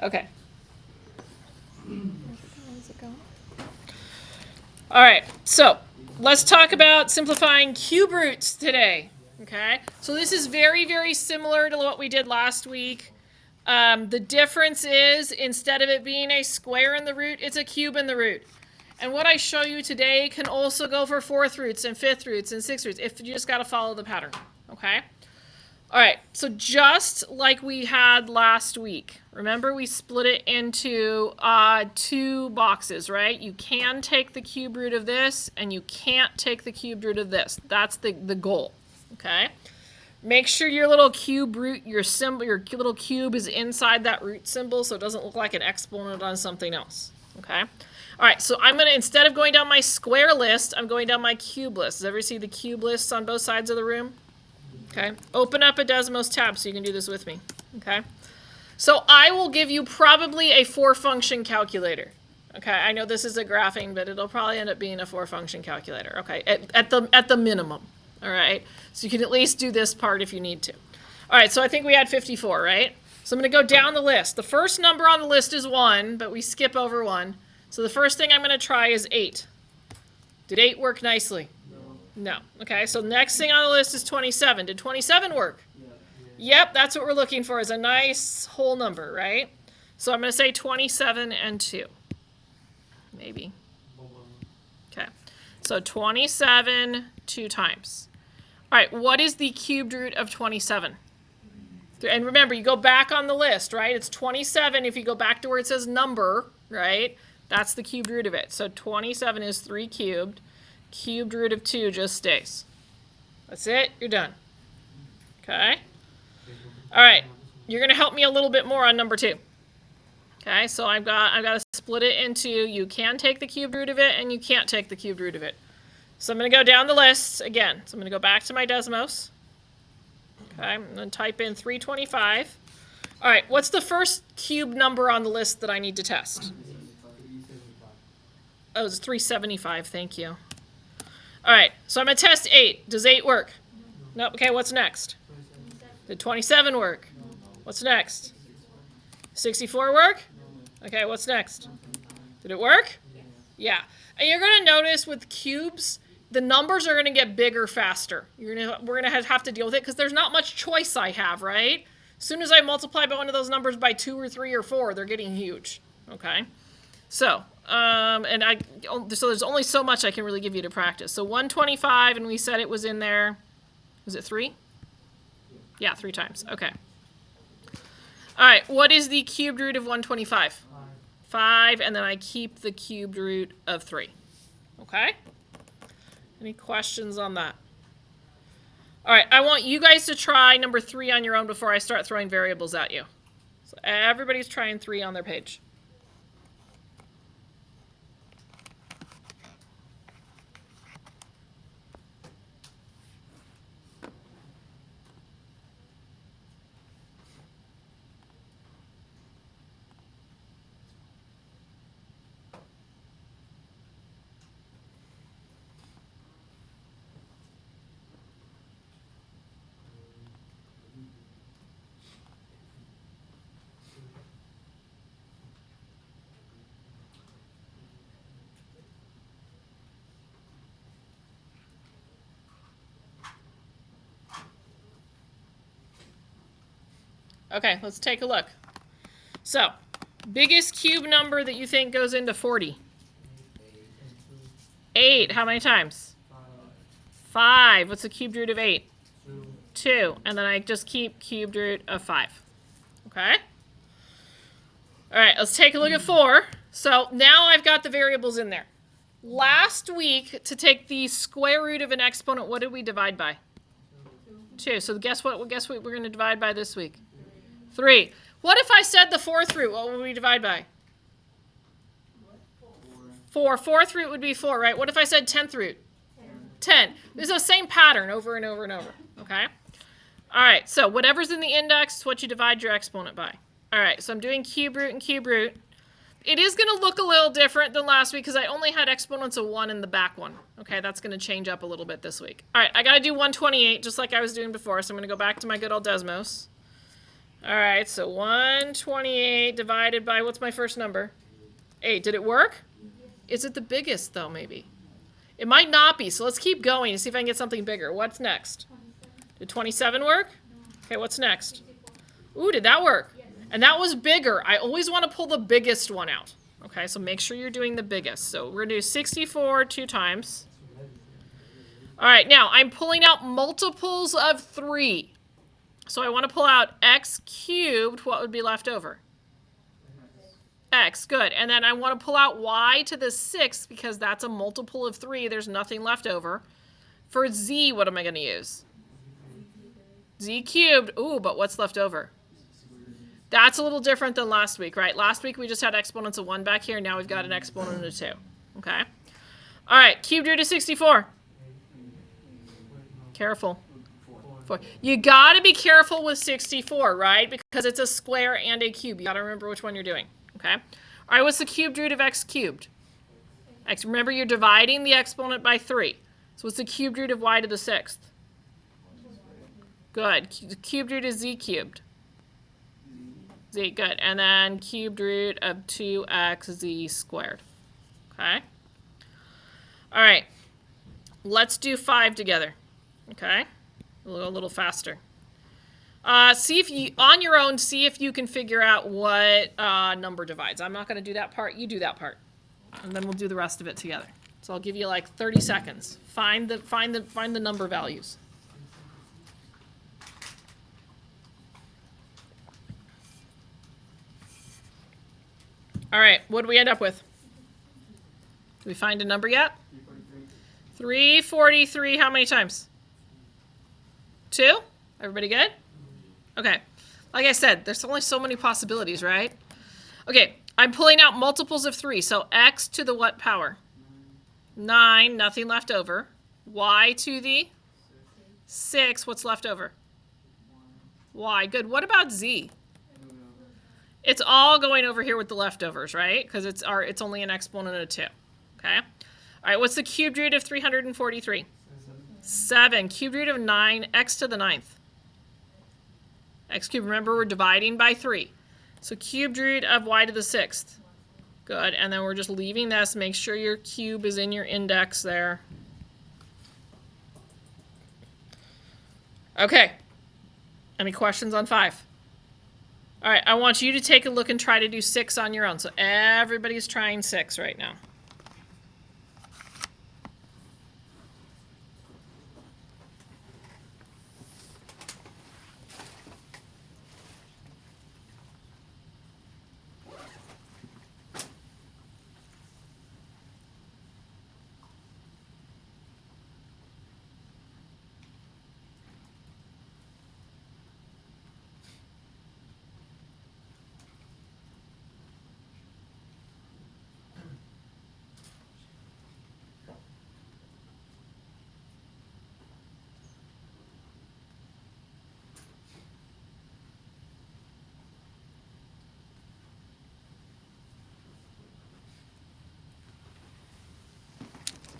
Okay. All right, so let's talk about simplifying cube roots today. Okay, so this is very, very similar to what we did last week. The difference is instead of it being a square in the root, it's a cube in the root. And what I show you today can also go for fourth roots and fifth roots and sixth roots if you just got to follow the pattern. Okay? All right, so just like we had last week, remember we split it into two boxes, right? You can take the cube root of this, and you can't take the cube root of this. That's the goal, okay? Make sure your little cube root, your little cube is inside that root symbol so it doesn't look like an exponent on something else, okay? All right, so I'm going to, instead of going down my square list, I'm going down my cube list. Does everybody see the cube lists on both sides of the room? Okay, open up a Desmos tab so you can do this with me, okay? So I will give you probably a 4-function calculator. Okay, I know this is a graphing, but it'll probably end up being a 4-function calculator, okay, at the minimum, all right? So you can at least do this part if you need to. All right, so I think we had 54, right? So I'm going to go down the list. The first number on the list is 1, but we skip over 1. So the first thing I'm going to try is 8. Did 8 work nicely? No. Okay, so next thing on the list is 27. Did 27 work? Yeah. Yep, that's what we're looking for, is a nice whole number, right? So I'm going to say 27 and 2. Maybe. Okay, so 27 2 times. All right, what is the cubed root of 27? And remember, you go back on the list, right? It's 27 if you go back to where it says number, right? That's the cubed root of it. So 27 is 3 cubed. Cubed root of 2 just stays. That's it. You're done. Okay? All right. You're going to help me a little bit more on number 2. Okay? So I've got to split it into you can take the cubed root of it and you can't take the cubed root of it. So I'm going to go down the list again. So I'm going to go back to my Desmos. Okay? I'm going to type in 325. All right. What's the first cube number on the list that I need to test? Oh, it's 375. Thank you. All right, so I'm going to test 8. Does 8 work? No. Okay, what's next? Did 27 work? What's next? 64 work? Okay, what's next? Did it work? Yeah. And you're going to notice with cubes, the numbers are going to get bigger faster. We're going to have to deal with it because there's not much choice I have, right? As soon as I multiply by one of those numbers by 2 or 3 or 4, they're getting huge. Okay? So, so there's only so much I can really give you to practice. So 125, and we said it was in there. Was it 3? Yeah, 3 times. Okay. All right, what is the cubed root of 125? 5, and then I keep the cubed root of 3. Okay? Any questions on that? All right, I want you guys to try number 3 on your own before I start throwing variables at you. So everybody's trying 3 on their page. Okay, let's take a look. So, biggest cube number that you think goes into 40? 8. How many times? 5. What's the cubed root of 8? 2. And then I just keep cubed root of 5. Okay? All right, let's take a look at 4. So now I've got the variables in there. Last week, to take the square root of an exponent, what did we divide by? 2. So guess what we're going to divide by this week? 3. What if I said the fourth root? What would we divide by? 4. Fourth root would be 4, right? What if I said 10th root? 10. There's the same pattern over and over and over, okay? All right, so whatever's in the index is what you divide your exponent by. All right, so I'm doing cube root and cube root. It is going to look a little different than last week because I only had exponents of 1 in the back one. Okay, that's going to change up a little bit this week. All right, I got to do 128 just like I was doing before, so I'm going to go back to my good old Desmos. All right, so 128 divided by, what's my first number? 8. Did it work? Is it the biggest, though, maybe? It might not be, so let's keep going and see if I can get something bigger. What's next? Did 27 work? Okay, what's next? Ooh, did that work? And that was bigger. I always want to pull the biggest one out. Okay, so make sure you're doing the biggest. So we're going to do 64 2 times. All right, now I'm pulling out multiples of 3. So I want to pull out x cubed. What would be left over? X, good. And then I want to pull out y to the 6th because that's a multiple of 3. There's nothing left over. For z, what am I going to use? Z cubed. Ooh, but what's left over? That's a little different than last week, right? Last week we just had exponents of 1 back here. Now we've got an exponent of 2. Okay? All right, cubed root of 64. Careful. 4. You got to be careful with 64, right? Because it's a square and a cube. You got to remember which one you're doing. Okay? All right, what's the cubed root of x cubed? X. Remember, you're dividing the exponent by 3. So what's the cubed root of y to the 6th? Good. The cubed root is z cubed. Z, good. And then cubed root of 2xz squared. Okay? All right. Let's do 5 together. Okay? A little faster. See if you, on your own, see if you can figure out what number divides. I'm not going to do that part. You do that part. And then we'll do the rest of it together. So I'll give you like 30 seconds. Find the number values. All right, what do we end up with? Do we find a number yet? 343, how many times? 2? Everybody good? Okay. Like I said, there's only so many possibilities, right? Okay, I'm pulling out multiples of 3. So x to the what power? 9, nothing left over. Y to the 6, what's left over? Y, good. What about z? It's all going over here with the leftovers, right? Because it's only an exponent of 2. Okay? All right, what's the cubed root of 343? 7. Cubed root of 9, x to the 9th. X cubed, remember we're dividing by 3. So cubed root of y to the 6th. Good, and then we're just leaving this. Make sure your cube is in your index there. Okay. Any questions on 5? All right, I want you to take a look and try to do 6 on your own. So everybody's trying 6 right now.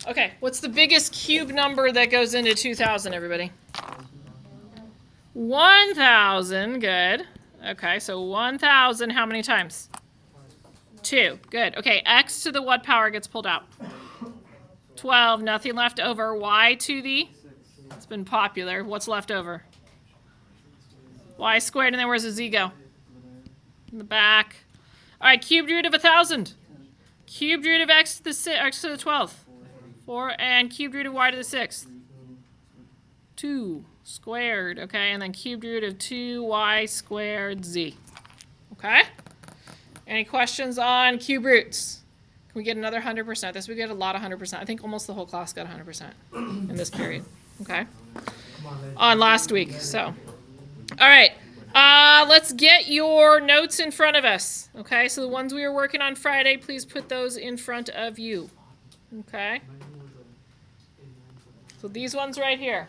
Okay, what's the biggest cube number that goes into 2,000, everybody? 1,000, good. Okay, so 1,000, how many times? 2, good. Okay, x to the what power gets pulled out? 12, nothing left over. Y to the? It's been popular. What's left over? Y squared, and then where's the z go? In the back. All right, cubed root of 1,000. Cubed root of x to the 12th. 4, and cubed root of y to the 6th. 2 squared, okay, and then cubed root of 2y squared z. Okay? Any questions on cube roots? Can we get another 100%? This we get a lot of 100%. I think almost the whole class got 100% in this period. Okay? On last week, so. All right. Let's get your notes in front of us. Okay, so the ones we were working on Friday, please put those in front of you. Okay? So these ones right here.